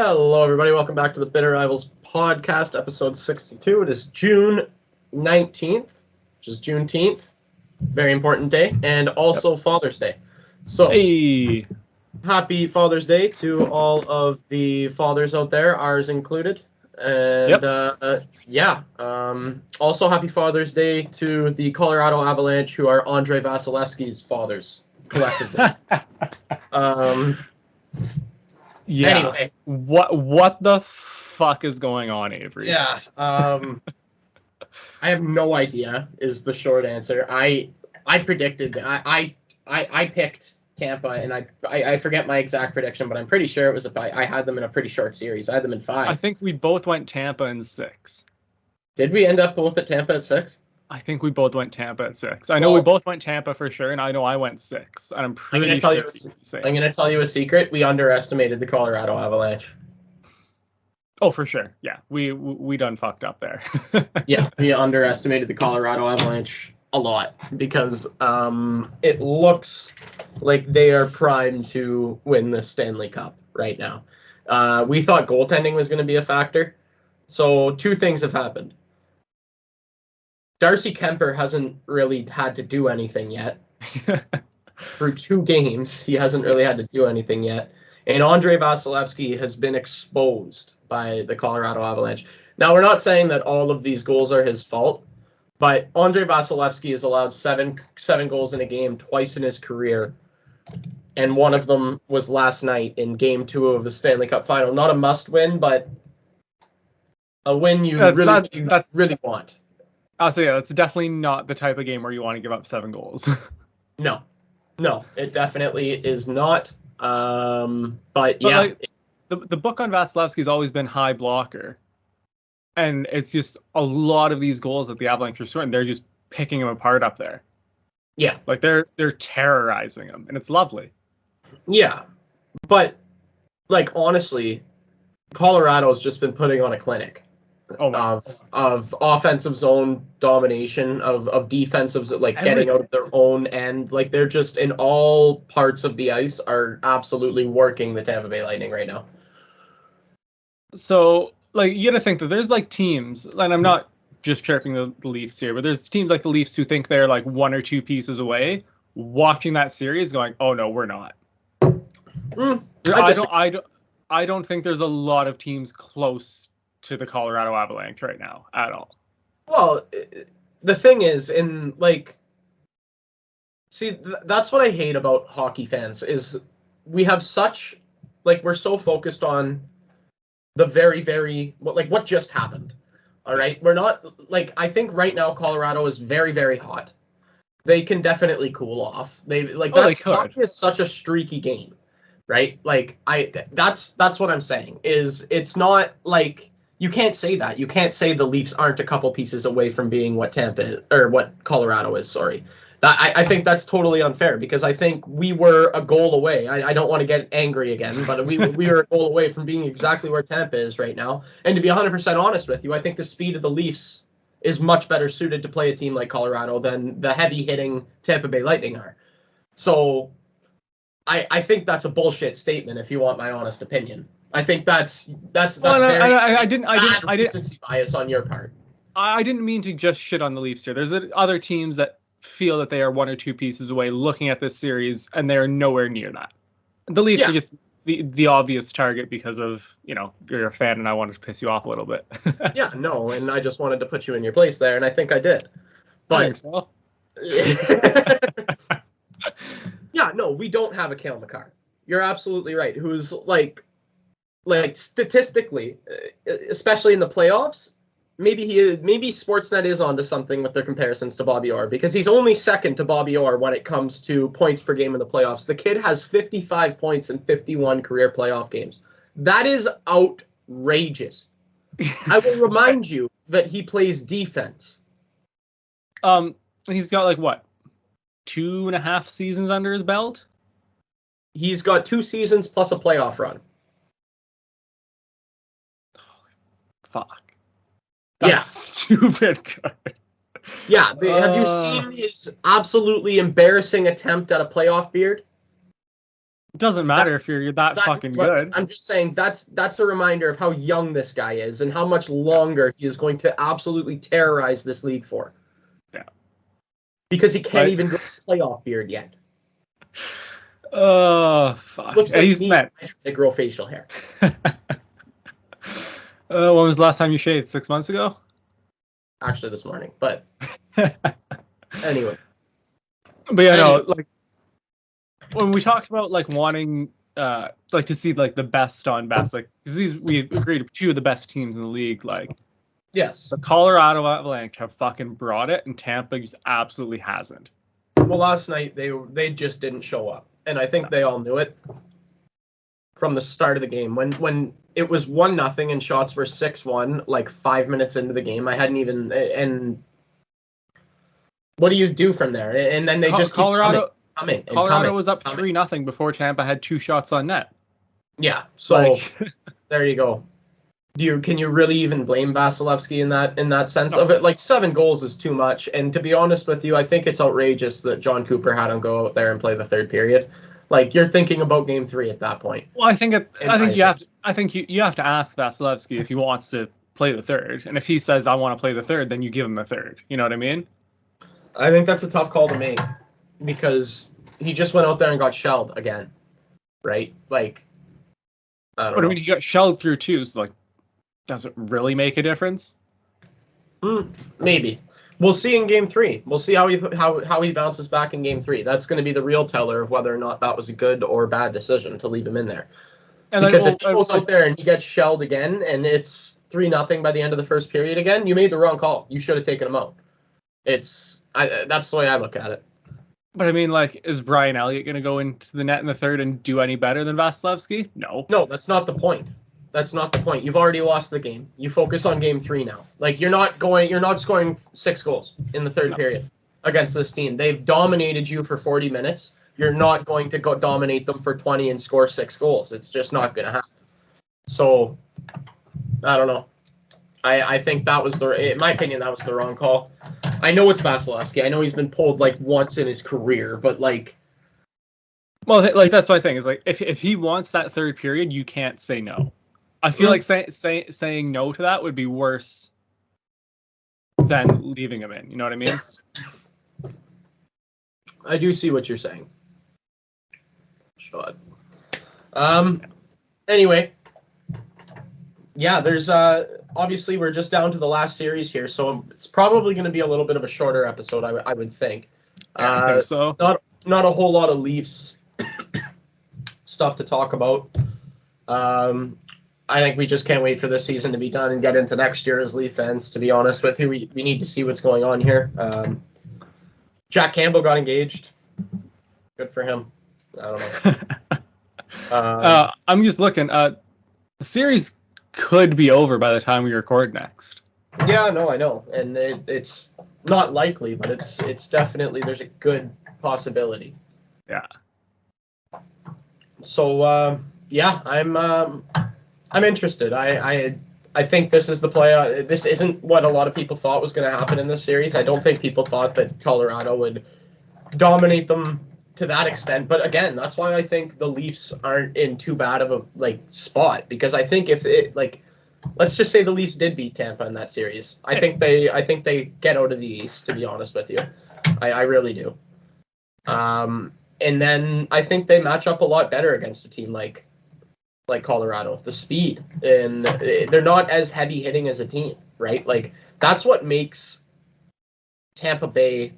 Hello, everybody. Welcome back to the Bitter Rivals podcast, episode 62. It is June 19th, which is Juneteenth. Very important day, and also Father's Day. So, Hey, happy Father's Day to all of the fathers out there, ours included. And also happy Father's Day to the Colorado Avalanche, who are Andrei Vasilevsky's fathers, collectively. yeah. Anyway. What the fuck is going on, Avery? Yeah. I have no idea is the short answer. I predicted I picked Tampa, and I forget my exact prediction, but I'm pretty sure it was I had them in a pretty short series. I had them in 5. I think we both went Tampa in 6. Did we end up both at Tampa at 6? I think we both went Tampa at 6. I know we both went Tampa for sure, and I know I went 6. And I'm pretty sure. I'm gonna tell you a secret. We underestimated the Colorado Avalanche. Oh, for sure. Yeah, we done fucked up there. Yeah, we underestimated the Colorado Avalanche a lot because it looks like they are primed to win the Stanley Cup right now. We thought goaltending was going to be a factor. So 2 things have happened. Darcy Kemper hasn't really had to do anything yet. For 2 games, he hasn't really had to do anything yet. And Andrei Vasilevsky has been exposed by the Colorado Avalanche. Now, we're not saying that all of these goals are his fault, but Andrei Vasilevsky has allowed seven goals in a game twice in his career, and one of them was last night in Game 2 of the Stanley Cup Final. Not a must-win, but a win you really want. I'll say, it's definitely not the type of game where you want to give up 7 goals. No, it definitely is not. But yeah. Like, the book on Vasilevsky has always been high blocker. And it's just a lot of these goals that the Avalanche are scoring, they're just picking him apart up there. Yeah. Like they're terrorizing him, and it's lovely. Yeah. But like honestly, Colorado's just been putting on a clinic. Of offensive zone domination, of defensive, like getting out of their own end. Like they're just in all parts of the ice are absolutely working the Tampa Bay Lightning right now. So like you gotta think that there's like teams, and I'm not just chirping the Leafs here, but there's teams like the Leafs who think they're like 1 or 2 pieces away, watching that series going, oh no, we're not. I don't think there's a lot of teams close to the Colorado Avalanche right now at all. Well, the thing is, that's what I hate about hockey fans is we have such, we're so focused on the very, very, what just happened. All right. We're not, I think right now Colorado is very, very hot. They can definitely cool off. Hockey is such a streaky game, right? That's what I'm saying is it's not like, you can't say that. You can't say the Leafs aren't a couple pieces away from being what Tampa is, or what Colorado is, sorry. I think that's totally unfair because I think we were a goal away. I don't want to get angry again, but we were a goal away from being exactly where Tampa is right now. And to be 100% honest with you, I think the speed of the Leafs is much better suited to play a team like Colorado than the heavy-hitting Tampa Bay Lightning are. So I think that's a bullshit statement if you want my honest opinion. I think that's I didn't recency bias on your part. I didn't mean to just shit on the Leafs here. There's other teams that feel that they are 1 or 2 pieces away looking at this series, and they're nowhere near that. The Leafs are just the obvious target because of, you're a fan and I wanted to piss you off a little bit. Yeah, no, and I just wanted to put you in your place there, and I think I did. But I think so. Yeah, no, we don't have a Cale Makar. You're absolutely right. Who's like statistically, especially in the playoffs, maybe Sportsnet is onto something with their comparisons to Bobby Orr because he's only second to Bobby Orr when it comes to points per game in the playoffs. The kid has 55 points in 51 career playoff games. That is outrageous. I will remind you that he plays defense. He's got 2.5 seasons under his belt? He's got 2 seasons plus a playoff run. Fuck. That's stupid good. Yeah. Have you seen his absolutely embarrassing attempt at a playoff beard? It doesn't matter if you're that fucking good. I'm just saying that's a reminder of how young this guy is and how much longer he is going to absolutely terrorize this league for. Yeah. Because he can't even grow a playoff beard yet. Oh, fuck. Looks like he's me met. to grow facial hair. When was the last time you shaved? 6 months ago? Actually, this morning. But anyway. But yeah, no, like when we talked about like wanting like to see like the best on best, like because we agreed two of the best teams in the league, like yes, the Colorado Avalanche have fucking brought it, and Tampa just absolutely hasn't. Well, last night they just didn't show up, and I think they all knew it from the start of the game. When it was 1-0 and shots were 6-1, like 5 minutes into the game, I hadn't even. And what do you do from there? And then they just Colorado coming, was up 3-0 before Tampa had 2 shots on net. Yeah, so there you go. Can you really even blame Vasilevsky in that sense of it? Like 7 goals is too much, and to be honest with you, I think it's outrageous that John Cooper had him go out there and play the third period. Like you're thinking about Game 3 at that point. Well, I think you have to ask Vasilevsky if he wants to play the third, and if he says I want to play the third, then you give him the third. You know what I mean? I think that's a tough call to make because he just went out there and got shelled again, right? Like, I don't know. But I mean, he got shelled through too. So like, does it really make a difference? Maybe. We'll see in Game 3. We'll see how he bounces back in Game 3. That's going to be the real teller of whether or not that was a good or bad decision to leave him in there. And because if he goes out there and he gets shelled again and it's 3-0 by the end of the first period again, you made the wrong call. You should have taken him out. That's the way I look at it. But I mean, like, is Brian Elliott going to go into the net in the third and do any better than Vasilevsky? No. No, that's not the point. That's not the point. You've already lost the game. You focus on Game 3 now. Like, you're not scoring 6 goals in the third period against this team. They've dominated you for 40 minutes. You're not going to go dominate them for 20 and score 6 goals. It's just not going to happen. So, I don't know. I think that was in my opinion, that was the wrong call. I know it's Vasilevsky. I know he's been pulled like once in his career, but like. Well, like that's my thing. Is like if he wants that third period, you can't say no. I feel like saying no to that would be worse than leaving him in. You know what I mean? I do see what you're saying. Shot. Anyway. Yeah, there's obviously we're just down to the last series here, so it's probably going to be a little bit of a shorter episode, I would think. I think so. Not a whole lot of Leafs stuff to talk about. I think we just can't wait for this season to be done and get into next year as Leaf fans, to be honest with you. We need to see what's going on here. Jack Campbell got engaged. Good for him. I don't know. I'm just looking. The series could be over by the time we record next. Yeah, no, I know. And it's not likely, but it's definitely, there's a good possibility. Yeah. So, yeah, I'm interested. I think this is the play. This isn't what a lot of people thought was going to happen in this series. I don't think people thought that Colorado would dominate them to that extent. But again, that's why I think the Leafs aren't in too bad of a spot, because I think if it let's just say the Leafs did beat Tampa in that series, I think they get out of the East, to be honest with you. I really do. And then I think they match up a lot better against a team like Colorado. The speed, and they're not as heavy hitting as a team, right? Like that's what makes Tampa Bay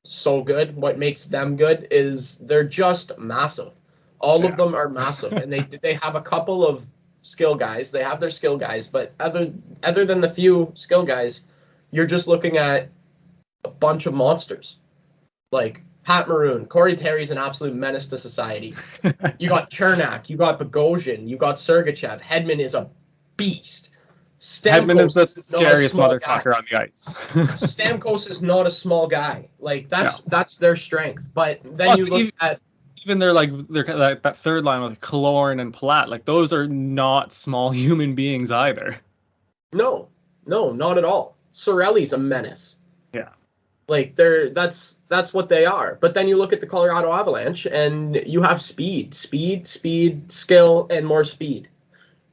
so good. What makes them good is they're just massive. All of them are massive, and they have a couple of skill guys. They have their skill guys, but other than the few skill guys, you're just looking at a bunch of monsters. Like Pat Maroon, Corey Perry's an absolute menace to society. You got Chernak, you got Bogosian, you got Sergachev. Hedman is a beast. Hedman is the scariest motherfucker on the ice. Stamkos is not a small guy. Like that's their strength. But then plus, you look at even they're that third line with Killorn and Platt. Like those are not small human beings either. No, not at all. Cirelli's a menace. Yeah. Like that's what they are. But then you look at the Colorado Avalanche and you have speed, skill, and more speed,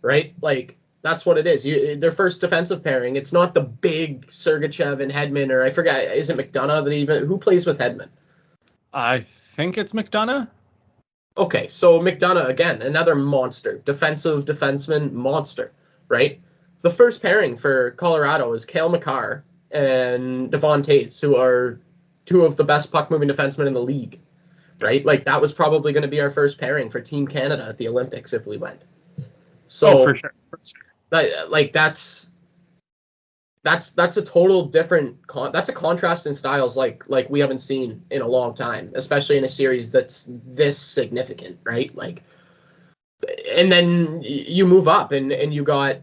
right? Like that's what it is. Their first defensive pairing. It's not the big Sergachev and Hedman, or I forget. Is it McDonough that even who plays with Hedman? I think it's McDonough. Okay, so McDonough again, another monster, defensive defenseman monster, right? The first pairing for Colorado is Cale Makar and Devon Tays, who are two of the best puck moving defensemen in the league, right? Like that was probably going to be our first pairing for Team Canada at the Olympics if we went. So for sure. That's a total different that's a contrast in styles like we haven't seen in a long time, especially in a series that's this significant, right? Like, and then you move up and you got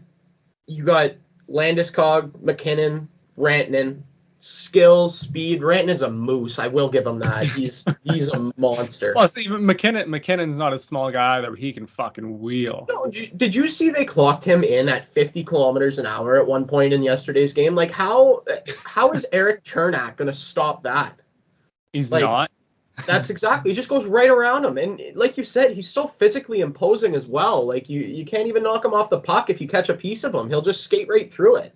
Landeskog, McKinnon, Rantanen, skills, speed. Rantanen's a moose. I will give him that. He's a monster. Well, see, McKinnon's not a small guy either, but he can fucking wheel. No, did you see they clocked him in at 50 kilometers an hour at one point in yesterday's game? Like how is Eric Chernak going to stop that? He's like, not. That's exactly. He just goes right around him, and like you said, he's so physically imposing as well. Like you can't even knock him off the puck if you catch a piece of him. He'll just skate right through it.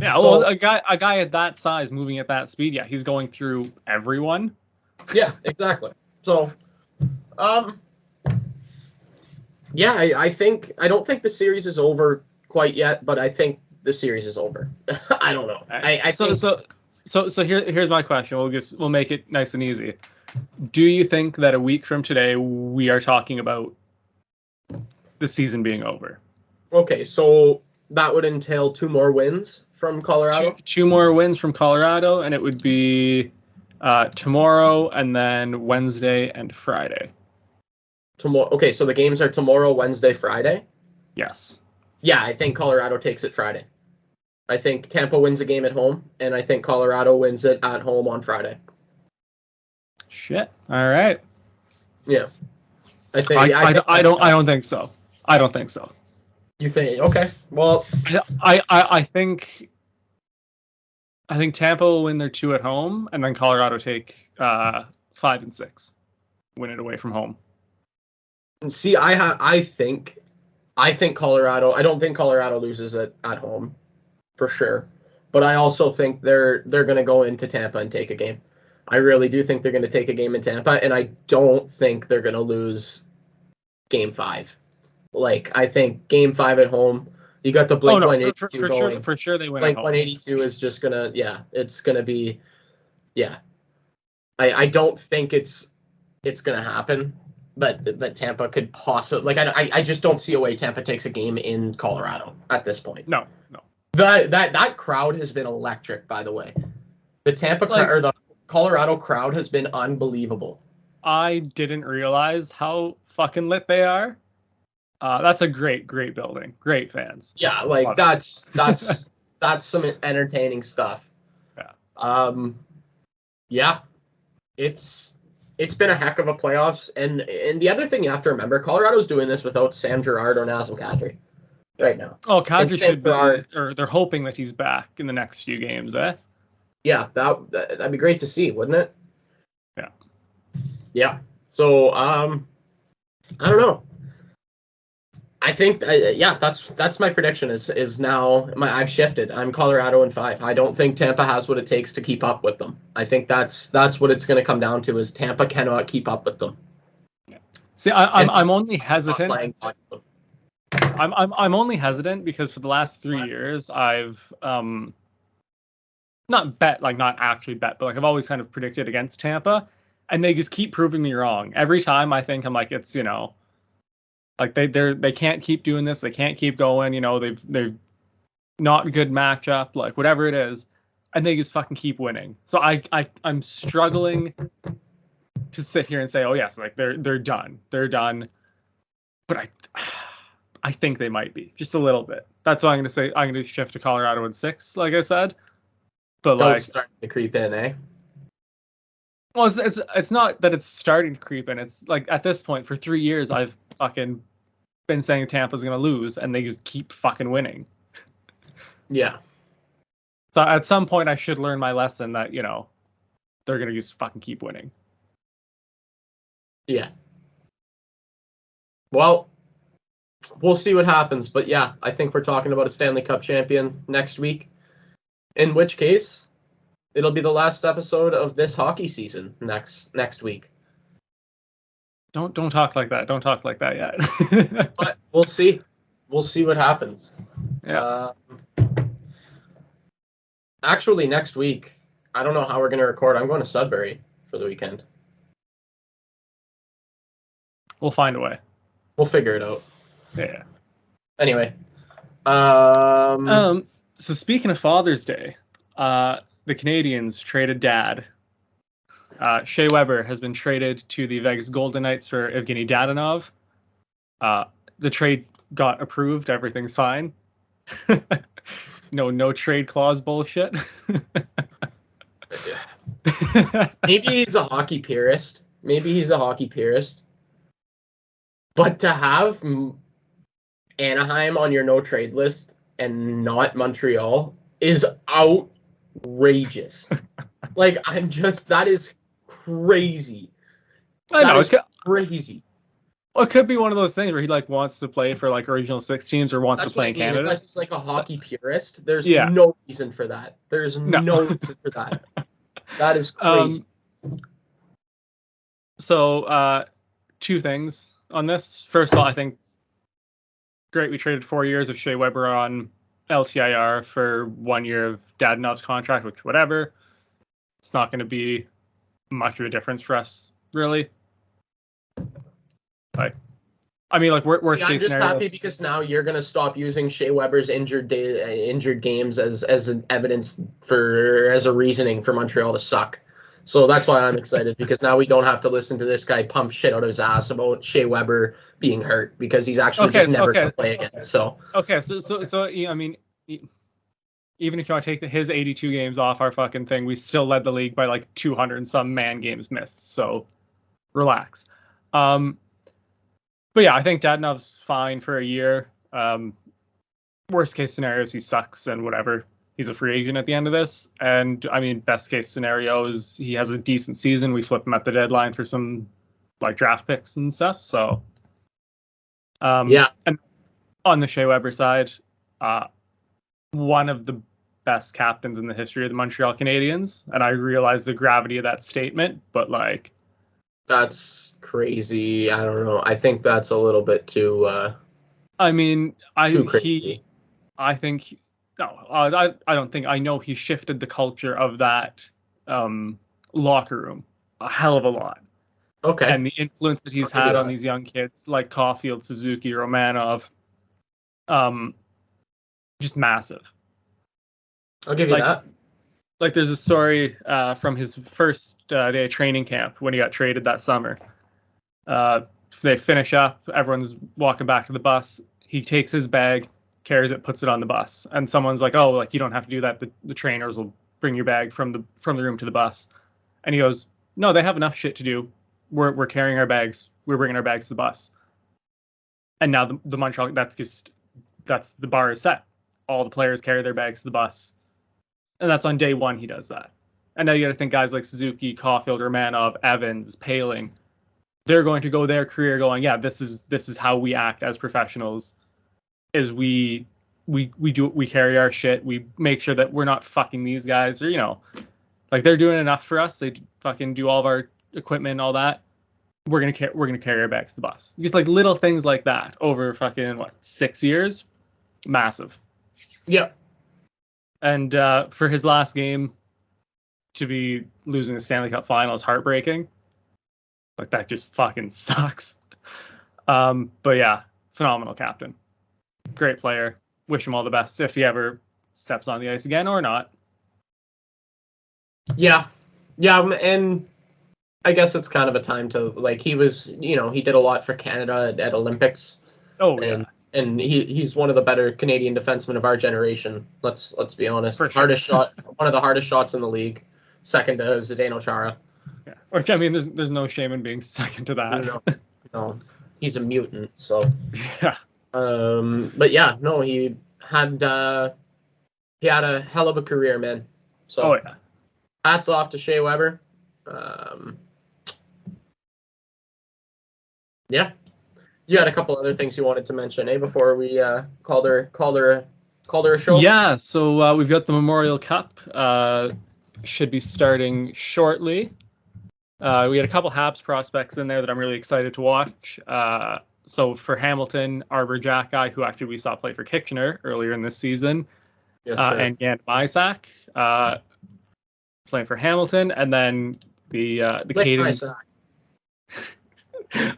Yeah, so, well, a guy at that size moving at that speed, yeah, he's going through everyone. Yeah, exactly. So, yeah, I don't think the series is over quite yet, but I think the series is over. I don't know. So here's my question. We'll make it nice and easy. Do you think that a week from today we are talking about the season being over? Okay, so that would entail 2 more wins from Colorado. Two more wins from Colorado, and it would be tomorrow and then Wednesday and Friday. Tomorrow. Okay, so the games are tomorrow, Wednesday, Friday? Yes. Yeah, I think Colorado takes it Friday. I think Tampa wins the game at home, and I think Colorado wins it at home on Friday. Shit. All right. Yeah. I don't think so. I don't think so. You think? Okay. Well, I think Tampa will win their 2 at home, and then Colorado take 5 and 6, win it away from home. See, I think Colorado. I don't think Colorado loses it at home, for sure. But I also think they're going to go into Tampa and take a game. I really do think they're going to take a game in Tampa, and I don't think they're going to lose Game 5. Like, I think Game 5 at home, you got the Blink 182 going. For sure they win Blink at home. 182 is just going to, it's going to be, I don't think it's going to happen, but that Tampa could possibly, like, I just don't see a way Tampa takes a game in Colorado at this point. No. That crowd has been electric, by the way. The Tampa or the Colorado crowd has been unbelievable. I didn't realize how fucking lit they are. That's a great building. Great fans. Yeah, like that's some entertaining stuff. Yeah. Yeah. It's been a heck of a playoffs, and the other thing you have to remember, Colorado's doing this without Sam Girard or Nazem Kadri right now. Oh, Kadri should be, or they're hoping that he's back in the next few games, eh? Yeah, that'd be great to see, wouldn't it? Yeah. Yeah. So, I don't know. I think, that's my prediction. Is now I've shifted. I'm Colorado in 5. I don't think Tampa has what it takes to keep up with them. I think that's what it's going to come down to. Is Tampa cannot keep up with them. Yeah. See, I'm only hesitant. I'm only hesitant because for the last 3 years I've not actually bet, but like I've always kind of predicted against Tampa, and they just keep proving me wrong. Every time I think I'm like, it's, like they can't keep doing this, they can't keep going, they've not good matchup, like whatever it is, and they just fucking keep winning. So I'm struggling to sit here and say, oh yes, like they're done. But I think they might be just a little bit. That's why I'm going to say I'm going to shift to Colorado in 6, like I said. But don't start to creep in, eh? Well, it's not that it's starting to creep in. It's like at this point for 3 years I've fucking been saying Tampa's going to lose, and they just keep fucking winning. Yeah. So at some point I should learn my lesson that they're going to just fucking keep winning. Yeah. Well, we'll see what happens. But yeah, I think we're talking about a Stanley Cup champion next week. In which case, it'll be the last episode of this hockey season next week. Don't talk like that. Don't talk like that yet. But we'll see. We'll see what happens. Yeah. Actually, next week, I don't know how we're going to record. I'm going to Sudbury for the weekend. We'll find a way. We'll figure it out. Yeah. Anyway. So speaking of Father's Day, the Canadiens traded Dad. Shea Weber has been traded to the Vegas Golden Knights for Evgenii Dadonov. The trade got approved. Everything's fine. No trade clause bullshit. Maybe he's a hockey purist. But to have Anaheim on your no trade list and not Montreal is outrageous. Like, that is crazy. I know, it's crazy. Well, it could be one of those things where he wants to play for original six teams or wants to play in Canada. Unless he's a hockey purist, there's no reason for that. There's no reason for that. That is crazy. So, two things on this. First of all, I think great. We traded 4 years of Shea Weber on LTIR for 1 year of Dadonov's contract, which whatever. It's not going to be much of a difference for us, really. Worst case I'm just scenario. happy because now you're going to stop using Shea Weber's injured games as an evidence as a reasoning for Montreal to suck. So that's why I'm excited, because now we don't have to listen to this guy pump shit out of his ass about Shea Weber being hurt, because he's actually never going to play again. So even if you want to take his 82 games off our fucking thing, we still led the league by 200 and some man games missed. So relax. But yeah, I think Dadonov's fine for a year. Worst case scenario is he sucks and whatever. He's a free agent at the end of this. And best case scenario is he has a decent season. We flip him at the deadline for some draft picks and stuff. So and on the Shea Weber side, one of the best captains in the history of the Montreal Canadiens. And I realize the gravity of that statement, but that's crazy. I don't know. I think that's a little bit too. Too crazy. I don't think. I know he shifted the culture of that locker room a hell of a lot. Okay. And the influence that he's had on these young kids like Caulfield, Suzuki, Romanov, just massive. I'll give you that. There's a story from his first day of training camp when he got traded that summer. They finish up, everyone's walking back to the bus. He takes his bag, carries it, puts it on the bus, and someone's like, "Oh, you don't have to do that. The trainers will bring your bag from the room to the bus." And he goes, "No, they have enough shit to do. We're carrying our bags. We're bringing our bags to the bus." And now the Montreal, that's the bar is set. All the players carry their bags to the bus. And that's on day one he does that. And now you got to think guys like Suzuki, Caulfield, Romanov, Evans, Paling, they're going to go their career going, yeah, this is how we act as professionals. Is we carry our shit. We make sure that we're not fucking these guys, or they're doing enough for us. They fucking do all of our equipment and all that. We're gonna carry our bags to the bus. Just little things like that over fucking 6 years, massive. Yep. And for his last game to be losing the Stanley Cup Final is heartbreaking. That just fucking sucks. But yeah, phenomenal captain. Great player. Wish him all the best if he ever steps on the ice again or not. Yeah. And I guess it's kind of a time to he was, he did a lot for Canada at Olympics. Oh, yeah. And he's one of the better Canadian defensemen of our generation. Let's be honest. For sure. Hardest shot, one of the hardest shots in the league, second to Zdeno Chara. Yeah. Which there's no shame in being second to that. No, he's a mutant. So yeah. But yeah, no, he had a hell of a career, man. So oh yeah. Hats off to Shea Weber. Yeah. You had a couple other things you wanted to mention, before we called her a show? Yeah, so we've got the Memorial Cup. Should be starting shortly. We had a couple Habs prospects in there that I'm really excited to watch. So for Hamilton, Arbor Jack guy, who actually we saw play for Kitchener earlier in this season, Yes, and Jan Isaac playing for Hamilton, and then the Caden.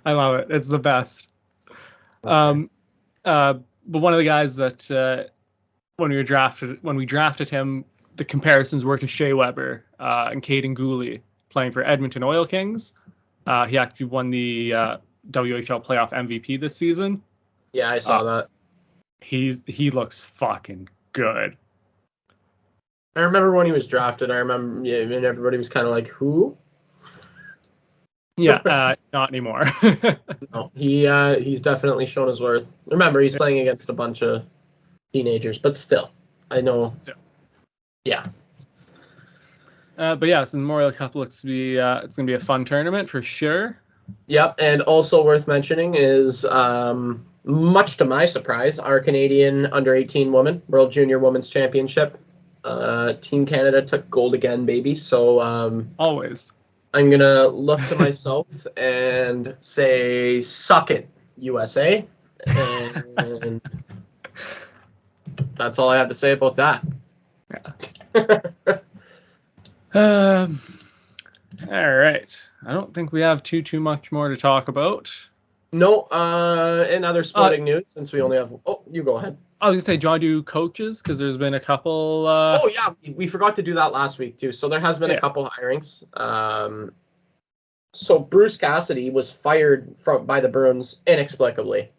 I love it. It's the best. Okay. But one of the guys that when we drafted him, the comparisons were to Shea Weber and Caden Gooley playing for Edmonton Oil Kings. He actually won the WHL playoff MVP this season. Yeah, I saw that. He looks fucking good. I remember when he was drafted. I remember, and everybody was kind of like, "Who?" Yeah, not anymore. No, he's definitely shown his worth. Remember, he's playing against a bunch of teenagers, but still, I know. Still. Yeah. But yeah, so the Memorial Cup looks to be it's gonna be a fun tournament for sure. Yep, and also worth mentioning is, much to my surprise, our Canadian under-18 women World Junior Women's Championship. Team Canada took gold again, baby. So always. I'm gonna look to myself and say, "Suck it, USA," and that's all I have to say about that. Yeah. All right. I don't think we have too much more to talk about. No. In other sporting news, since we only have, you go ahead. I was gonna say, do you want to do coaches? Because there's been a couple. Oh yeah, we forgot to do that last week too. So there has been a couple hirings. So Bruce Cassidy was fired by the Bruins inexplicably.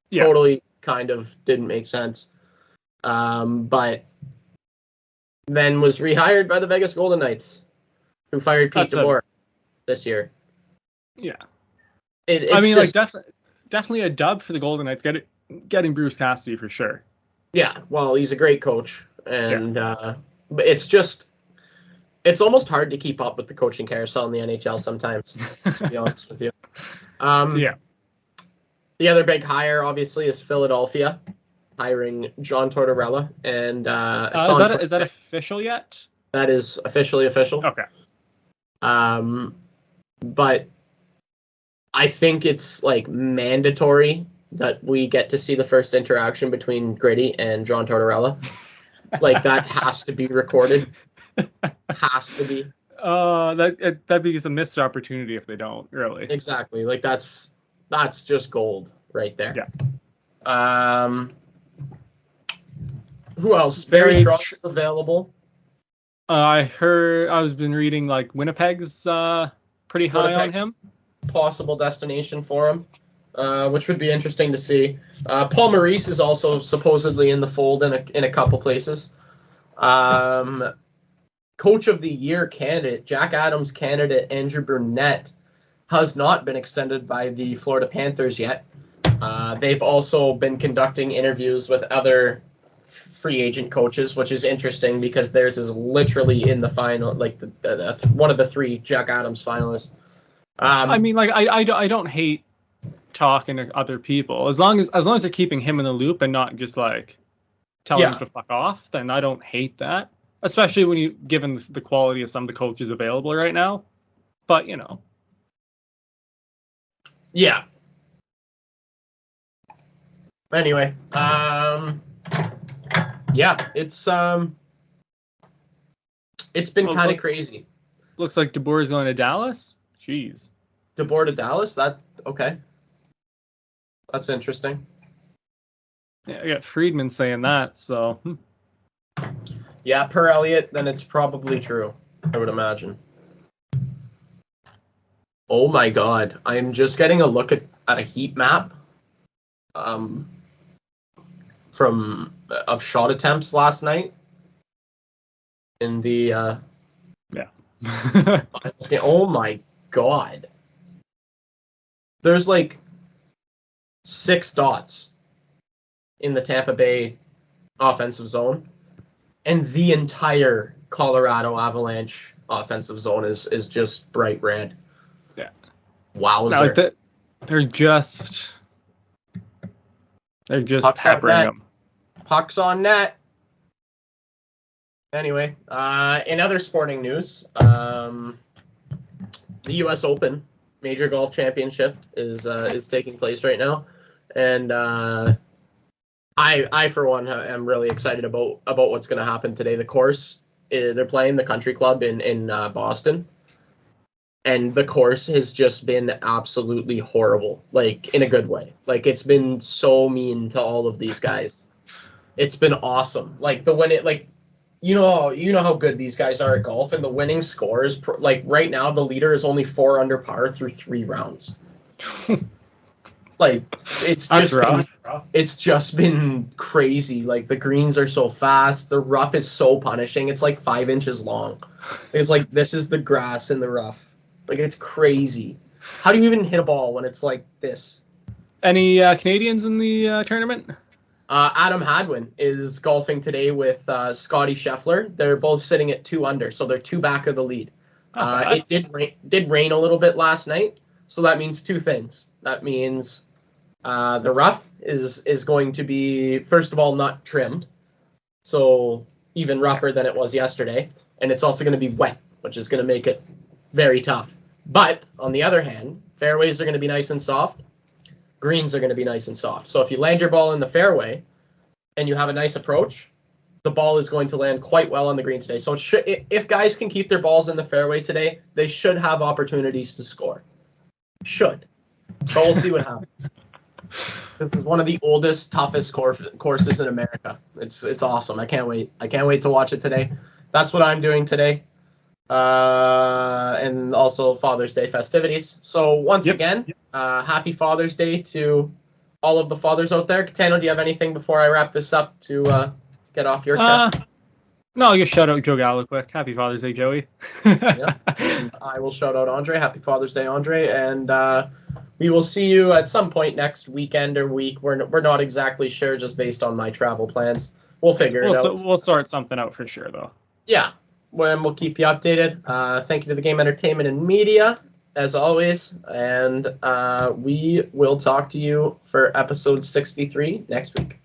Yeah. Totally kind of didn't make sense. But then was rehired by the Vegas Golden Knights, who fired Pete DeBoer this year. Yeah. I mean, just, like definitely a dub for the Golden Knights getting Bruce Cassidy for sure. Yeah, well, he's a great coach, and but it's almost hard to keep up with the coaching carousel in the NHL sometimes, to be honest with you. Yeah. The other big hire, obviously, is Philadelphia, hiring John Tortorella and is that official yet? That is officially official. Okay. But I think it's like mandatory that we get to see the first interaction between Gritty and John Tortorella. Like, that has to be recorded. Has to be. That'd be just a missed opportunity if they don't, really. Exactly. Like, that's just gold right there. Yeah. Who else? Barry Trotz is available. I was been reading like Winnipeg's pretty high on him. Possible destination for him, which would be interesting to see. Paul Maurice is also supposedly in the fold in a couple places. Coach of the Year candidate, Jack Adams candidate Andrew Brunette, has not been extended by the Florida Panthers yet. They've also been conducting interviews with other free agent coaches, which is interesting because theirs is literally in the final, like the one of the three Jack Adams finalists. I mean, like I don't hate talking to other people as long as they're keeping him in the loop and not just like telling him to fuck off. Then I don't hate that, especially when given the quality of some of the coaches available right now. But yeah. Anyway, yeah, it's been kind of crazy. Looks like DeBoer is going to Dallas. Jeez. DeBoer to Dallas? Okay. That's interesting. Yeah, I got Friedman saying that, so. Yeah, per Elliott, then it's probably true, I would imagine. Oh my God. I'm just getting a look at a heat map of shot attempts last night in the oh my God. There's like 6 dots in the Tampa Bay offensive zone, and the entire Colorado Avalanche offensive zone is just bright red. Yeah. Wowzer. No, they're just Puck's peppering them. Puck's on net. Anyway, in other sporting news, the U.S. Open Major Golf Championship is taking place right now, and I for one am really excited about what's going to happen today. The course, they're playing the Country Club in Boston, and the course has just been absolutely horrible, like in a good way. Like it's been so mean to all of these guys. It's been awesome. Like you know how good these guys are at golf, and the winning score is like right now the leader is only 4 under par through 3 rounds. Like it's just been crazy. Like the greens are so fast, the rough is so punishing. It's like 5 inches long. It's like this is the grass in the rough. Like it's crazy. How do you even hit a ball when it's like this? Any Canadians in the tournament? Adam Hadwin is golfing today with Scotty Scheffler. They're both sitting at 2 under, so they're 2 back of the lead. It did rain a little bit last night, so that means 2 things. That means the rough is going to be, first of all, not trimmed, so even rougher than it was yesterday, and it's also going to be wet, which is going to make it very tough. But on the other hand, fairways are going to be nice and soft. Greens are going to be nice and soft. So if you land your ball in the fairway and you have a nice approach, the ball is going to land quite well on the green today. So if guys can keep their balls in the fairway today, they should have opportunities to score. Should. But we'll see what happens. This is one of the oldest, toughest courses in America. It's awesome. I can't wait. I can't wait to watch it today. That's what I'm doing today. And also Father's Day festivities. So once again, happy Father's Day to all of the fathers out there. Gitano, do you have anything before I wrap this up to get off your chest? No, I'll just shout out Joe Gallo quick. Happy Father's Day, Joey. Yeah. And I will shout out Andre. Happy Father's Day, Andre. And we will see you at some point next weekend or week. We're not exactly sure, just based on my travel plans. We'll figure it out. We'll sort something out for sure, though. Yeah. We'll keep you updated. Thank you to the Game Entertainment and Media, as always. And we will talk to you for episode 63 next week.